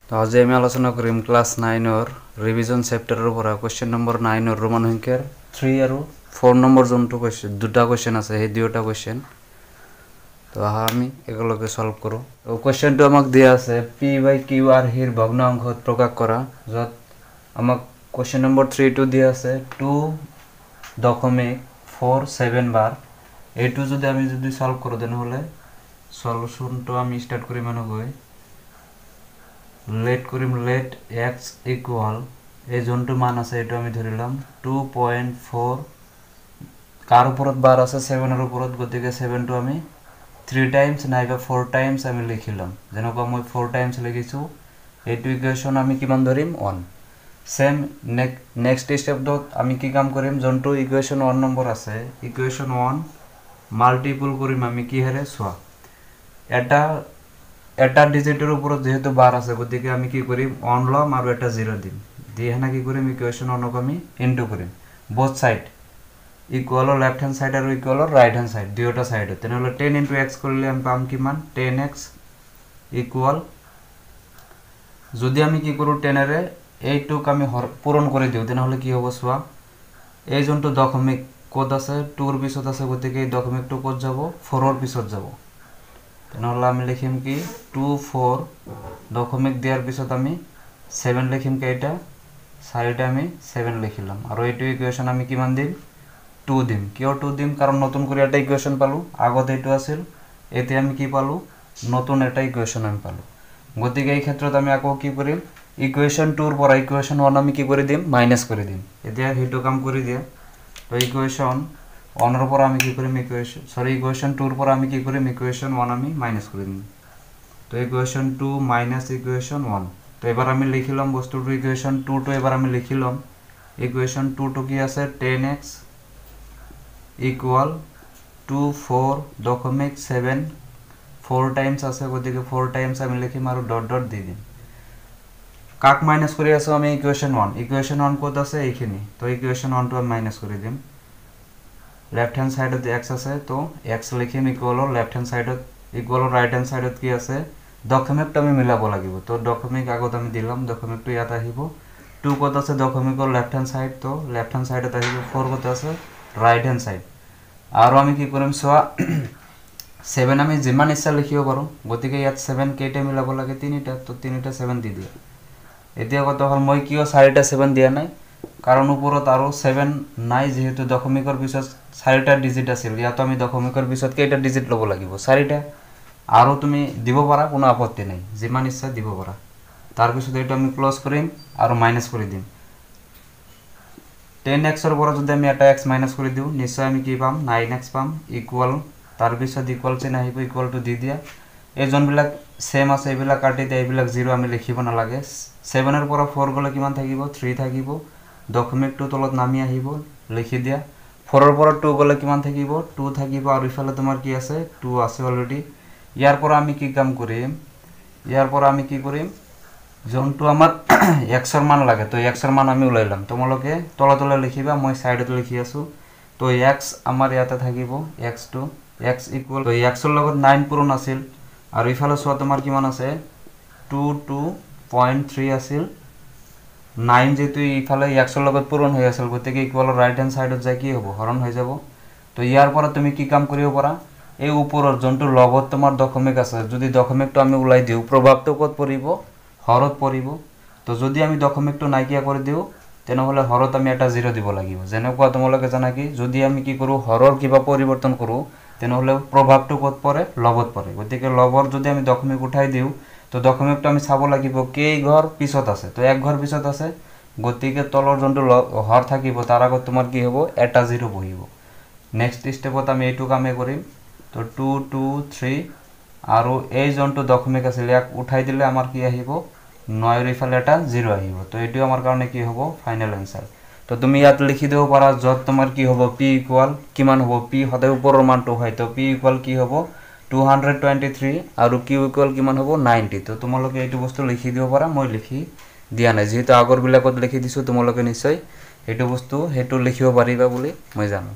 তো আজি আমি আলোচনা কৰিম ক্লাছ 9 ৰিভিজন চেপ্টাৰৰ পৰা কোৱেশ্চন নম্বৰ 9 ৰোমান সংখ্যাৰ 3 আৰু 4 নম্বৰ যোনটো কোৱেশ্চন দুটা কোৱেশ্চন আছে সেই দুটা কোৱেশ্চন তো আমি একেলগে সলভ কৰো তো কোৱেশ্চনটো আমাক দিয়া আছে p/q r হিৰ ভগ্নাংশত প্ৰকাশ কৰা যত আমাক কোৱেশ্চন নম্বৰ 3 টো দিয়া আছে 2.47 বাৰ এইটো যদি আমি সলভ কৰো তেনেহলে সলিউশনটো আমি স্টাৰ্ট কৰিম এনেকৈ let x equal এই যোনটো মান আছে এটা আমি ধরিলাম 2.4 কার উপরত বার আছে 7 এর উপরত গতিকে 7 টো আমি 3 টাইমস নাইবা 4 টাইমস আমি লিখিলাম যেনক আমি 4 টাইমস লিখিছো এইটো ইকুয়েশন আমি কিমান ধরিম 1 সেম নেক্সট স্টেপত আমি কি কাম করিম যোনটো ইকুয়েশন 1 নম্বৰ আছে ইকুয়েশন 1 মাল্টিপল করিম আমি কি হেরে সোয়া এটা ডিজিটের উপর যেহেতু বার আছে গতিকে আমি কি করি 1 লম আর এটা 0 দিম দিয়ে না কি করি ইকুয়েশন 1 কে আমি ইনটু করি both side equal left hand side আর ইকুয়াল রাইট হ্যান্ড সাইড দুইটা সাইড তেন হলো 10 * x করলে আমি পাম কি মান 10x ইকুয়াল যদি আমি কি করু 10 এর এইটুক আমি পূরণ করে দিও তেন হলো কি হবে সোয়া এই জনটো দশমিক কোড আছে 2 এর পিছত আছে গতিকে এই দশমিকটো কোড যাব 4 এর পিছত যাব তেনহলে আমি লিখিম কি 24 দশমিক দেওয়ার পিছত আমি 7 লিখিম কি এটা সাইডে আমি 7 লিখিলাম আর এইটো ইকুয়েশন আমি কিমান দিম 2 দিম কিও 2 দিম কারণ নতুন করে একটা ইকুয়েশন পালু আগতে এইটো আছিল এতে আমি কি পালু নতুন একটা ইকুয়েশন আমি পালু গতিকে এই ক্ষেত্ৰত আমি আকৌ কি কৰিম ইকুয়েশন 2 এৰ পৰা ইকুয়েশন 1 আমি কি কৰে দিম মাইনাস কৰে দিম এতিয়া হেটো কাম কৰি দিয়া তো ইকুয়েশন 1 এর পর আমি কি করি ইকুয়েশন 2 এর পর আমি কি করি ইকুয়েশন 1 আমি মাইনাস করে দিই তো ইকুয়েশন 2 মাইনাস ইকুয়েশন 1 তো এবার আমি লিখিলাম বস্তুটো ইকুয়েশন 2 তো এবার আমি লিখিলাম ইকুয়েশন 2 তো কি আছে 10x ইকুয়াল 24.7 4 টাইমস আছে গতিকে 4 টাইমস আমি লিখিম আর ডট ডট দি দিম কাক মাইনাস করে আছে আমি ইকুয়েশন 1 কত আছে এইখানে তো ইকুয়েশন 1 তো আমি মাইনাস করে দিম लेफ्ट हैंड साइड x আছে তো x লিখিম equal left hand side equal right hand side কি আছে দশমিকটো আমি মিলাব লাগিব তো দশমিক আগত আমি দিলাম দশমিকটো ইয়াত আহিব 2 কত আছে দশমিকৰ लेफ्ट हैंड साइड তো लेफ्ट हैंड साइडত আহিব 4 কত আছে রাইট हैंड साइड আৰু আমি কি কৰিম সোয়া 7 আমি যিমান ইচ্ছা লিখিব পাৰো গতিকে ইয়াত 7 কেইটা মিলাব লাগে তিনিটা তো তিনিটা 7 দি দিয়া এতিয়া কত হল মই কিও 4টা 7 দিয়া নাই কারণ উপরত আরো 7 নাই যেহেতু দশমিকৰ পিছত 4টা ডিজিট আছিল ইয়াতো আমি দশমিকৰ পিছত কেইটা ডিজিট লব লাগিব 4টা আৰু তুমি দিব পাৰা কোনো আপত্তি নাই যিমান ইচ্ছা দিব পাৰা তাৰ পিছত এটা আমি ক্লোজ কৰিম আৰু মাইনাস কৰি দিম 10x এর পর যদি আমি এটা x মাইনাস করে দিও নিশ্চয় আমি কি পাম 9x পাম ইকুয়াল তার পিছত ইকুয়াল চিহ্ন আহিব ইকুয়াল টু দি দিয়া এই জনবিলাক সেম আছে এইবিলাক কাটি দিয়া এইবিলাক 0 আমি লিখিব না লাগে 7 এর পর 4 গলে কিমান থাকিব 3 থাকিব দশমিকটো তলত নামি আহিব লিখি দিয়া 4 এর পর 2 গলে কিমান থাকিব 2 থাকিব আর ইফালে তোমার কি আছে 2 আছে অলরেডি ইয়ার পর আমি কি কাম করিম যোনটো আমার x এর মান লাগে তো x এর মান আমি উলাইলাম তোমালোকে তলা তলা লিখিবা মই সাইডত লিখি আছো তো x আমার ইয়াতে থাকিব x2 x ইকুয়াল তো x এর লগত 9 পূরণ আছিল আর ইফালে সোয়া তোমার কিমান আছে 22.3 আছিল 9 যেহেতু ইফালে x এর লগত পূরণ হৈ আছিল গতিকে ইকুয়াল রাইট হ্যান্ড সাইডত যাই কি হ'ব হরণ হৈ যাব তো ইয়াৰ পৰা তুমি কি কাম কৰিব পাৰা এই উপৰৰ যোনটো লগত তোমাৰ দশমিক আছে যদি দশমিকটো আমি উলাই দিও প্ৰভাৱটো কত পৰিব হৰত পৰিব তো যদি আমি দশমিকটো নাইকিয়া কৰি দিও তেনেহলে হৰত আমি এটা 0 দিব লাগিব যেনেকুৱা তোমালোকে জানা কি যদি আমি কি কৰো হৰৰ কিবা পৰিৱৰ্তন কৰো তেনেহলে প্ৰভাৱটো কত পৰে লগত পৰে গতিকে লগৰ যদি আমি দশমিক উঠাই দিও তো দশমিকটো আমি চাব লাগিব কেই ঘৰ পিছত আছে তো এক ঘৰ পিছত আছে গতিকে তলৰ যোনটো হৰ থাকিব তাৰ আগত তোমাৰ কি হ'ব এটা 0 বহিব নেক্সট স্টেপত আমি এইটো কামে কৰিম তো 2 2 3 আৰু এই যোনটো দশমিক আছিল ইয়াক উঠাই দিলে আমাৰ কি আহিব 9 এৰ ইফালে এটা 0 আহিব তো এটো আমাৰ কাৰণে কি হ'ব ফাইনাল আনসাৰ তো তুমি ইয়াত লিখি দেব পাৰা যত তোমাৰ কি হ'ব p ইকুয়াল কিমান হ'ব p হতে উপৰৰ মানটো হয় তো p ইকুয়াল কি হ'ব 223 আৰু q ইকুয়াল কিমান হ'ব 90 তো তোমালোকে এইটো বস্তু লিখি দিব পাৰা মই লিখি দিয়া নাই যেহেতু আগৰ বিলাকত লিখি দিছো তোমালোকে নিশ্চয় এইটো বস্তু হেতু লিখিব পাৰিবা বুলি মই জানো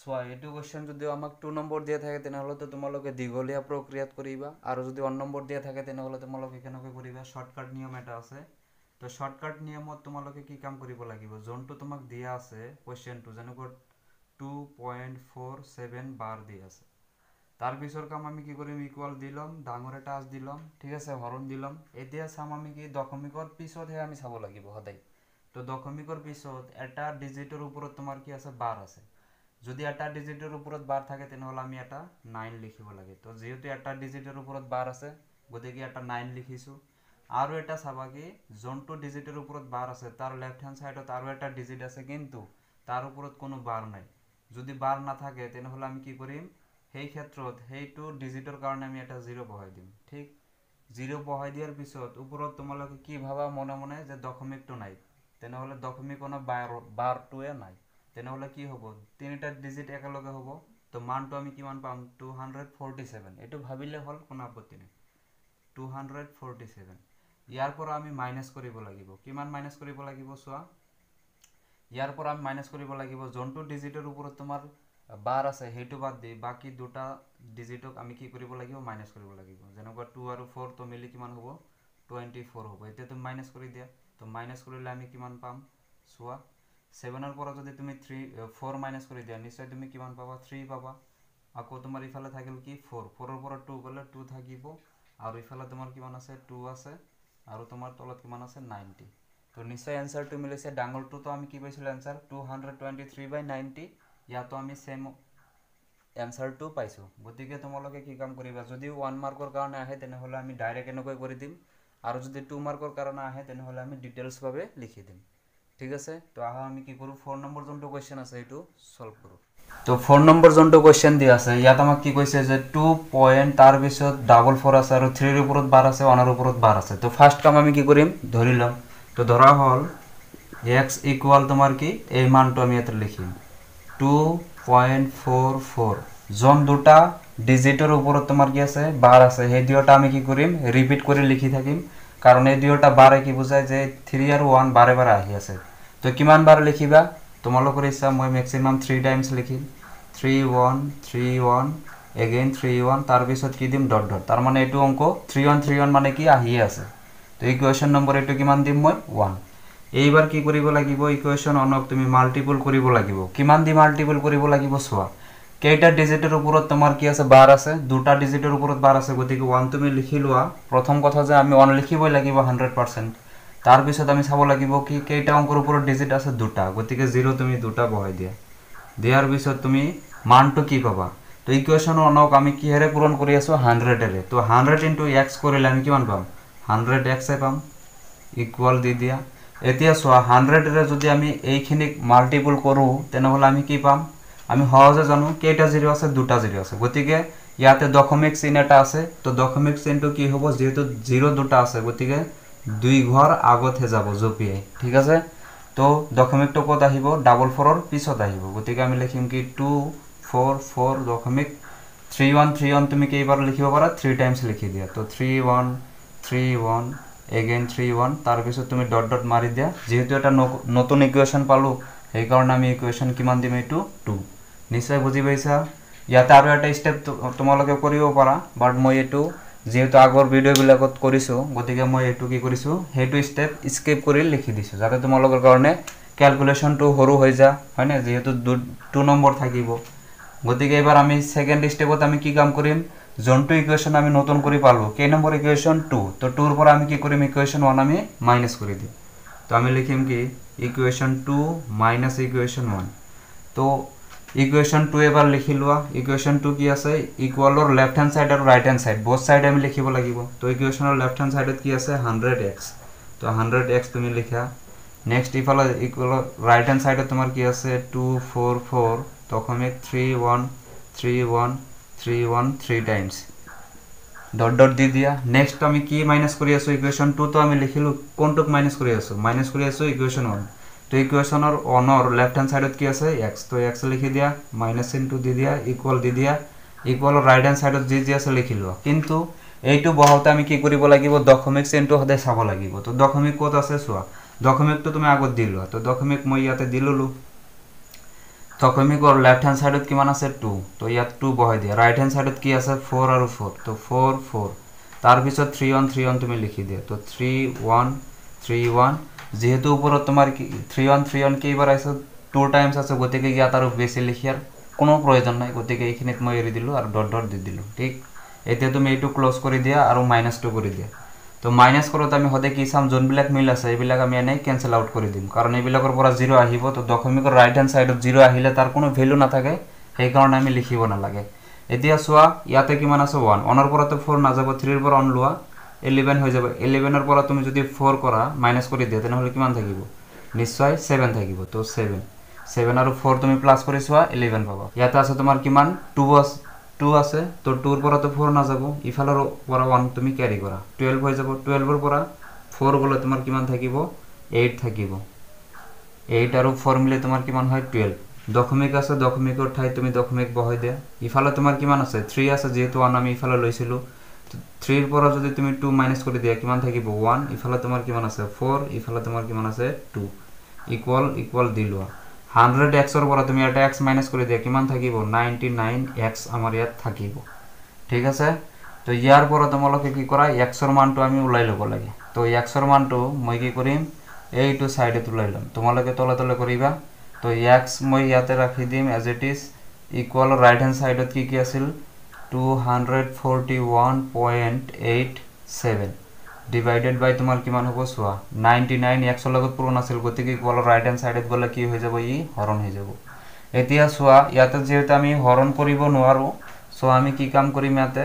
চোৱা এইটো কোৱেশ্চন যদি আমাক 2 নম্বৰ দিয়া থাকে তেনেহ'লে তো তোমালোকে দীঘলীয়া প্ৰক্ৰিয়াত কৰিবা আৰু যদি 1 নম্বৰ দিয়া থাকে তেনেহ'লে তোমালোকে কেনেকৈ কৰিবা শৰ্টকাট নিয়ম এটা আছে তো শৰ্টকাট নিয়মত তোমালোকে কি কাম কৰিব লাগিব যোনটো তোমাক দিয়া আছে কোৱেশ্চনটো যেনেকৈ 2.47 বাৰ দিয়া আছে তাৰ পিছৰ কাম আমি কি কৰিম ইকুয়াল দিলাম ডাঙৰ এটা আজ দিলাম ঠিক আছে হৰণ দিলাম এতিয়া চাম আমি কি দশমিকৰ পিছতহে আমি চাব লাগিব সদায় তো দশমিকৰ পিছত এটা ডিজিটৰ ওপৰত তোমাৰ কি আছে বাৰ আছে যদি এটা ডিজিটৰ ওপৰত বাৰ থাকে তেনেহলে আমি এটা 9 লিখিব লাগে তো যেহেতু এটা ডিজিটৰ ওপৰত বাৰ আছে গতিকে এটা 9 লিখিছো আৰু এটা চাবা কি যোনটো ডিজিটৰ ওপৰত বাৰ আছে তাৰ লেফট হ্যান্ড সাইডত আৰু এটা ডিজিট আছে কিন্তু তাৰ ওপৰত কোনো বাৰ নাই যদি বাৰ না থাকে তেনেহলে আমি কি কৰিম সেই ক্ষেত্ৰত হেইটো ডিজিটৰ কাৰণে আমি এটা 0 বহাই দিম ঠিক 0 বহাই দিয়াৰ পিছত ওপৰত তোমালোকে কি ভাবা মনে মনে যে দশমিকটো নাই তেনেহলে দশমিক কোনো বাৰটোৱে নাই তেনেহলে কি হ'ব তিনিটা ডিজিট একেলগে হ'ব তো মানটো আমি কিমান পাম 247 এটো ভাবিলে হল কোনো আপত্তি নাই 247 ইয়াৰ পৰা আমি মাইনাস কৰিব লাগিব কিমান মাইনাস কৰিব লাগিব সোৱা ইয়াৰ পৰা আমি মাইনাস কৰিব লাগিব যোনটো ডিজিটৰ ওপৰত তোমাৰ বাৰ আছে হেতু বাদ দি বাকি দুটা ডিজিটক আমি কি কৰিব লাগিব মাইনাস কৰিব লাগিব যেনেকৈ 2 আৰু 4 তো মিলি কিমান হ'ব 24 হ'ব এতিয়া তুমি মাইনাস কৰি দিয়া তো মাইনাস কৰিলে আমি কিমান পাম সোৱা 7 এৰ পৰা যদি তুমি 4 মাইনাস কৰি দিয়া নিশ্চয় তুমি কিমান পাবা 3 পাবা আকৌ তোমাৰ ইফালে থাকিল কি 4 4 এৰ পৰা 2 গলে 2 থাকিব আৰু ইফালে তোমাৰ কিমান আছে 2 আছে আৰু তোমাৰ তলত কিমান আছে 90 তো নিশ্চয় आंसरটো মিলিছে ডাঙৰটো তো আমি কি পাইছিল आंसर 223/90 ইয়াতো আমি সেম आंसरটো পাইছো গতিকে তোমালোকে কি কাম কৰিবা যদি 1 মাৰ্কৰ কাৰণে আহে তেনেহলে আমি ডাইৰেক্ট এনেকৈ কৰি দিম আৰু যদি 2 মাৰ্কৰ কাৰণে আহে তেনেহলে আমি ডিটেইলছ ভাবে লিখি দিম ঠিক আছে তো আহা আমি কি কৰো 4 নম্বৰ যোনটো কোৱেশ্চন আছে এটো সলভ কৰো তো 4 নম্বৰ যোনটো কোৱেশ্চন দিয়া আছে ইয়াত আমাক কি কৈছে যে 2 পয়েন্ট তাৰ পিছত ডাবল 4 আছে আৰু 3 এৰ ওপৰত বাৰ আছে 1 এৰ ওপৰত বাৰ আছে তো ফাৰ্স্ট কাম আমি কি কৰিম ধৰিলাম তো ধৰা হল x ইকুয়াল তোমাৰ কি এই মানটো আমি এত লিখিম 2.44 জন দুটা ডিজিটৰ ওপৰত তোমাৰ কি আছে বাৰ আছে হে দুটা আমি কি কৰিম ৰিপিট কৰি লিখি থাকিম কাৰণ এই দুটা বাৰে কি বুজায় যে 3 আৰু 1 বাৰে বাৰে আহি আছে তো কিমান বাৰ লিখিবা তোমালোকৰ ইচ্ছা মই ম্যাক্সিমাম 3 টাইমস লিখিম 3131 again 31 তাৰ পিছত কি দিম ডট ডট তাৰ মানে এটো অংক 3131 মানে কি আহি আছে তো ইকুয়েশন নম্বৰ এটো কিমান দিম মই 1 এইবাৰ কি কৰিব লাগিব ইকুয়েশন অনক তুমি মাল্টিপল কৰিব লাগিব কিমান দি মাল্টিপল কৰিব লাগিব সোৱা কেইটা ডিজিটৰ ওপৰত তোমাৰ কি আছে বাৰ আছে দুটা ডিজিটৰ ওপৰত বাৰ আছে গতিকে 1 তুমি লিখি লোৱা প্ৰথম কথা যে আমি 1 লিখিবই লাগিব 100% তাৰ পিছত আমি চাব লাগিব কি কেইটা অংকৰ ওপৰত ডিজিট আছে দুটা গতিকে 0 তুমি দুটা বহাই দিয়া দিয়াৰ পিছত তুমি মানটো কি পাবা তো ইকুয়েশন অনক আমি কি হেৰে পূৰণ কৰি আছো 100 এৰে তো 100 * x কৰিলে আমি কিমান পাম 100x এ পাম ইকুয়াল দি দিয়া এতিয়া সোৱা 100 এৰে যদি আমি এইখিনিক মাল্টিপল কৰো তেনেহলে আমি কি পাম আমি সহজে জানো কেইটা 0 আছে দুটা 0 আছে গতিকে ইয়াতে দশমিক চিহ্ন এটা আছে তো দশমিক চিহ্নটো কি হ'ব যেহেতু 0 দুটা আছে গতিকে দুই ঘৰ আগত হে যাব জপিয়ে ঠিক আছে তো দশমিকটো কত আহিব ডাবল 4 এর পিছত আহিব গতিকে আমি লিখিম কি 244 দশমিক 3131 তুমি কেইবাৰ লিখিব পাৰা 3 টাইমস লিখি দিয়া তো 3131 again 31 তাৰ পিছত তুমি ডট ডট মাৰি দিয়া যেহেতু এটা নতুন ইকুয়েশন পালো এই কাৰণে আমি ইকুয়েশন কিমান দিম এটো 2 নিশ্চয় বুজি পাইছা ইয়াতে আৰু এটা স্টেপ তোমালোকে কৰিব পাৰা বাট মই এটো যেহেতু আগৰ ভিডিও বিলাকত কৰিছো গতিকে মই এটো কি কৰিছো হেতু স্টেপ স্কিপ কৰি লিখি দিছো যাতে তোমালোকৰ কাৰণে ক্যালকুলেশনটো হৰু হৈ যা হয়নে যেহেতু 2 নম্বৰ থাকিব গতিকে এবাৰ আমি সেকেন্ড স্টেপত আমি কি কাম কৰিম যোনটো ইকুয়েশন আমি নতুন কৰি পালো কে নম্বৰ ইকুয়েশন 2 তো 2 এৰ পৰ আমি কি কৰিম ইকুয়েশন 1 আমি মাইনাস কৰি দিম তো আমি লিখিম কি ইকুয়েশন 2 মাইনাস ইকুয়েশন 1 তো ইকুয়েশন 2 এবাৰ লিখি লোৱা ইকুয়েশন 2 কি আছে ইকুয়ালৰ লেফট হ্যান্ড সাইড আৰু right hand side both side আমি লিখিব লাগিব তো ইকুয়েশনৰ লেফট হ্যান্ড সাইডত কি আছে 100x তো 100x তুমি লিখা নেক্সট ইফালে ইকুয়ালৰ ৰাইট হ্যান্ড সাইডত তোমাৰ কি আছে 244 দশমিক 3131 3 টাইমস ডট ডট দি দিয়া নেক্সট আমি কি মাইনাস কৰি আছো ইকুয়েশন 2 তো আমি লিখিলো কোনটুক মাইনাস কৰি আছো ইকুয়েশন 1 তো ইকুয়েশনৰ 1 এর লেফট হ্যান্ড সাইডত কি আছে x তো x লিখি দিয়া মাইনাস ইনটু দি দিয়া ইকুয়াল দি দিয়া ইকুয়াল রাইট হ্যান্ড সাইডত যি আছে লিখিলো কিন্তু এইটো বহাওতে আমি কি কৰিব লাগিব দশমিক চিহ্নটো হদে চাব লাগিব তো দশমিক কত আছে সোৱা দশমিক তো তুমি আগত দিলো তো দশমিক মই ইয়াতে দিললো দশমিকৰ লেফট হ্যান্ড সাইডত কিমান আছে 2 তো ইয়াত 2 বহাই দিয়া ৰাইট হ্যান্ড সাইডত কি আছে 4 আৰু 4 তো 4 4 তাৰ পিছত 3 1 3 1 তুমি লিখি দিয়া তো 3 1 3 1 যেহেতু ওপৰত তোমাৰ 3 1 3 1 কেইবাৰ আছে 2 টাইমছ আছে গতিকে ইয়াত আৰু বেছি লিখিয়াৰ কোনো প্ৰয়োজন নাই গতিকে এইখিনিত মই এৰি দিলো আৰু ডট ডট দি দিলো ঠিক এতিয়া তুমি এইটো ক্লোজ কৰি দিয়া আৰু -2 কৰি দিয়া তো মাইনাস কৰোতে আমি হতে কি চাম যোনবিলাক মিল আছে এইবিলাক আমি এনে ক্যান্সেল আউট কৰি দিম কাৰণ এইবিলাকৰ পৰা 0 আহিব তো দশমিকৰ ৰাইট হ্যান্ড সাইডত 0 আহিলে তাৰ কোনো ভ্যালু নাথাকে সেই কাৰণে আমি লিখিব নালাগে এতিয়া চোৱা ইয়াতে কিমান আছে 1 অনৰ পৰা তো 4 না যাব 3 ৰ পৰা অন লোৱা 11 হৈ যাব 11 ৰ পৰা তুমি যদি 4 কৰা মাইনাস কৰি দিয়া তেনেহলে কিমান থাকিব নিশ্চয় 7 থাকিব তো 7 7 আৰু 4 তুমি প্লাস কৰি চোৱা 11 পাবা ইয়াতে আছে তোমাৰ কিমান 2 আছে তো 2 ৰ পৰা তো 4 না যাব ইফালৰ পৰা 1 তুমি ক্যাৰি কৰা 12 হৈ যাব 12 ৰ পৰা 4 গলে তোমাৰ কিমান থাকিব 8 থাকিব 8 আৰু 4 মিলে তোমাৰ কিমান হয় 12 দশমিক আছে দশমিকৰ ঠাই তুমি দশমিক বহাই দিয়া ইফালে তোমাৰ কিমান আছে 3 আছে যেহেতু 1 আমি ইফালে লৈছিলো 3 ৰ পৰা যদি তুমি 2 মাইনাস কৰি দিয়া কিমান থাকিব 1 ইফালে তোমাৰ কিমান আছে 4 ইফালে তোমাৰ কিমান আছে 2 ইকুয়াল দিলোৱা 100x ৰ পৰা তুমি এটা x মাইনাস কৰি দিয়া কিমান থাকিব 99x আমাৰ ইয়াত থাকিব ঠিক আছে তো ইয়াৰ পৰা তোমালোকে কি কৰা x ৰ মানটো আমি উলাই লব লাগে তো x ৰ মানটো মই কি কৰিম এইটো সাইডে তুলাই লম তোমালোকে তলে তলে কৰিবা তো x মই ইয়াতে ৰাখি দিম as it is equal right hand সাইডত কি আছিল 241.87 ডিভাইডেড বাই তোমাৰ কিমান হ'ব সোৱা 99 x লগত পূৰণ আছিল গতিকে ইকুয়াল ৰাইট হ্যান্ড সাইডত গলে কি হৈ যাব ই হৰণ হৈ যাব এতিয়া সোৱা ইয়াতে যেহেতু আমি হৰণ কৰিব নোৱাৰো সো আমি কি কাম কৰিম ইয়াতে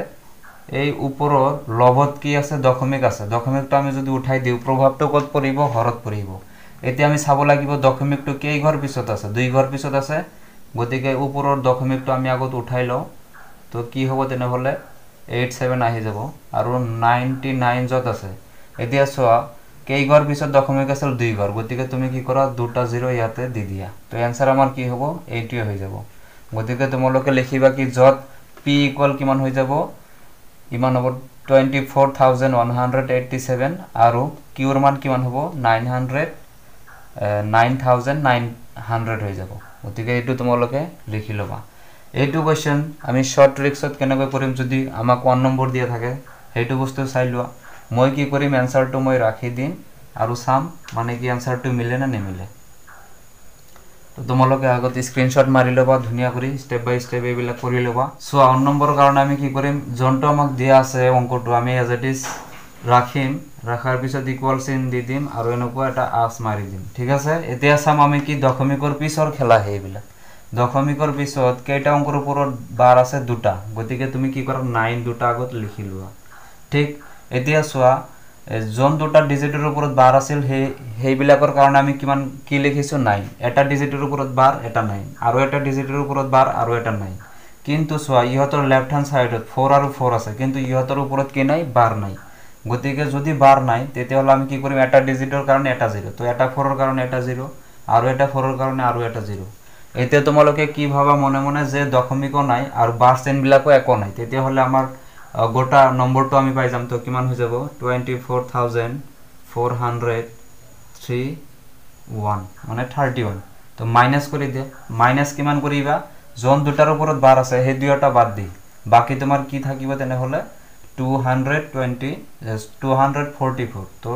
এই ওপৰৰ লবত কি আছে দশমিক আছে দশমিকটো আমি যদি উঠাই দিও প্ৰভাৱটো কত পৰিব হৰত পৰিব এতিয়া আমি চাব লাগিব দশমিকটো কেই ঘৰ পিছত আছে দুই ঘৰ পিছত আছে গতিকে ওপৰৰ দশমিকটো আমি আগত উঠাই লও তো কি হ'ব তেনেহলে 87 আহি যাব আৰু 99 যত আছে এতিয়া সোৱা কেই ঘৰ পিছত দশমিক আছিল দুই ঘৰ গতিকে তুমি কি কৰা দুটা 0 ইয়াতে দি দিয়া তো आंसर আমাৰ কি হ'ব 80 হৈ যাব গতিকে তোমালোকে লিখিবা কি যত p ইকুয়াল কিমান হৈ যাব ইমান হ'ব 24187 আৰু q ৰ মান কিমান হ'ব 9900 হৈ যাব গতিকে এটো তোমালোকে লিখি লবা এইটো কোৱেশ্চন আমি শৰ্ট ট্ৰিক্সত কেনেকৈ কৰিম যদি আমাক 1 নম্বৰ দিয়া থাকে হেতু বস্তু চাই লোৱা মই কি কৰিম आंसरটো মই ৰাখি দিম আৰু সাম মানে কি आंसरটো মিলে না নিমিলে তো তোমালোকে আগত স্ক্ৰিনশ্বট মাৰি লবা ধুনিয়া কৰি স্টেপ বাই স্টেপ এইবিলাক কৰি লবা সো 1 নম্বৰৰ কাৰণে আমি কি কৰিম জনটো আমাক দিয়া আছে অংকটো আমি as it is ৰাখিম ৰাখাৰ পিছত ইকুয়াল চিন দি দিম আৰু এনেকুৱা এটা আস মাৰি দিম ঠিক আছে এতিয়া সাম আমি কি দশমিকৰ পিছৰ খেলা হেইবিলাক দশমিকৰ পিছত কেইটা অংকৰ ওপৰত বাৰ আছে দুটা গতিকে তুমি কি কৰা 9 দুটা আগত লিখি লোৱা ঠিক এতিয়া সোৱা জন দুটা ডিজিটেৰ ওপৰত বাৰ আছিল হেইবিলাকৰ কাৰণে আমি কিমান কি লিখিছো 9 এটা ডিজিটেৰ ওপৰত বাৰ এটা 9 আৰু এটা ডিজিটেৰ ওপৰত বাৰ আৰু এটা 9 কিন্তু সোৱা ইহতৰ লেফট হ্যান্ড সাইডত 4 আৰু 4 আছে কিন্তু ইহতৰ ওপৰত কি নাই বাৰ নাই গতিকে যদি বাৰ নাই তেতিয়াহলে আমি কি কৰিম এটা ডিজিটেৰ কাৰণে এটা 0 তো এটা 4 ৰ কাৰণে এটা 0 আৰু এটা 4 ৰ কাৰণে আৰু এটা 0 এতে তোমালোকে কি ভাবা মনে মনে যে দশমিকও নাই আৰু বাৰ চেন বিলাকও একো নাই তেতিয়াহলে আমাৰ গোটা নম্বৰটো আমি পাই যাম তো কিমান হৈ যাব 24431 মানে 31 তো মাইনাস কৰি দিয়া মাইনাস কিমান কৰিবা জন দুটাৰ ওপৰত বাৰ আছে হে দুইটা বাদ দি বাকি তোমাৰ কি থাকিব তেনেহলে 244 তো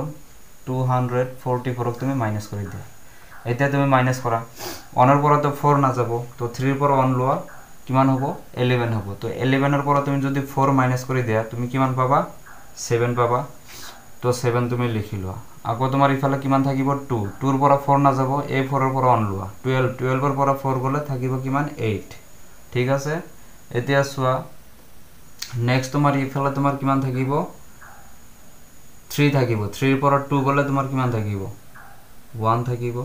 244 তুমি মাইনাস কৰি দিয়া এতিয়া তুমি মাইনাস কৰা অনৰ পৰা তো 4 না যাব তো 3 ৰ পৰা 1 লোৱা কিমান হ'ব 11 হ'ব তো 11 ৰ পৰা তুমি যদি 4 মাইনাস কৰি দিয়া তুমি কিমান পাবা 7 পাবা তো 7 তুমি লিখি লোৱা আকৌ তোমাৰ ইফালে কিমান থাকিব 2 2 ৰ পৰা 4 না যাব এই 4 ৰ পৰা 1 লোৱা 12 ৰ পৰা 4 গলে থাকিব কিমান 8 ঠিক আছে এতিয়া সোৱা নেক্সট তোমাৰ ইফালে তোমাৰ কিমান থাকিব 3 থাকিব 3 ৰ পৰা 2 গলে তোমাৰ কিমান থাকিব 1 থাকিব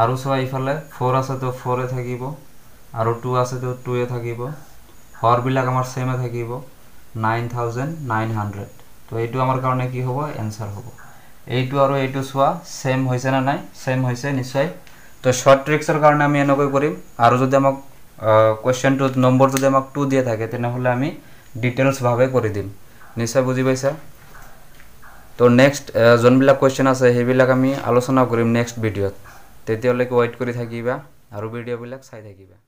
আৰু সোৱা ইফালে 4 আছে তো 4 এ থাকিব আৰু 2 আছে তো 2 এ থাকিব হৰ বিলাক আমাৰ সেম এ থাকিব 9900 তো এইটো আমাৰ কাৰণে কি হ'ব आंसर হ'ব এইটো আৰু এইটো সোৱা সেম হৈছে না নাই সেম হৈছে নিশ্চয় তো শৰ্ট ট্ৰিক্সৰ কাৰণে আমি এনেকৈ কৰিম আৰু যদি আমাক কোৱেশ্চনটো নম্বৰ যদি আমাক 2 দিয়া থাকে তেনেহলে আমি ডিটেইলছ ভাবে কৰি দিম নিশ্চয় বুজি পাইছা তো নেক্সট জনবিলাক কোৱেশ্চন আছে হেবিলাক আমি আলোচনা কৰিম নেক্সট ভিডিওত তেতিয়ালৈকে ওয়েট কৰি থাকিবা আৰু ভিডিঅ'বিলাক চাই থাকিবা।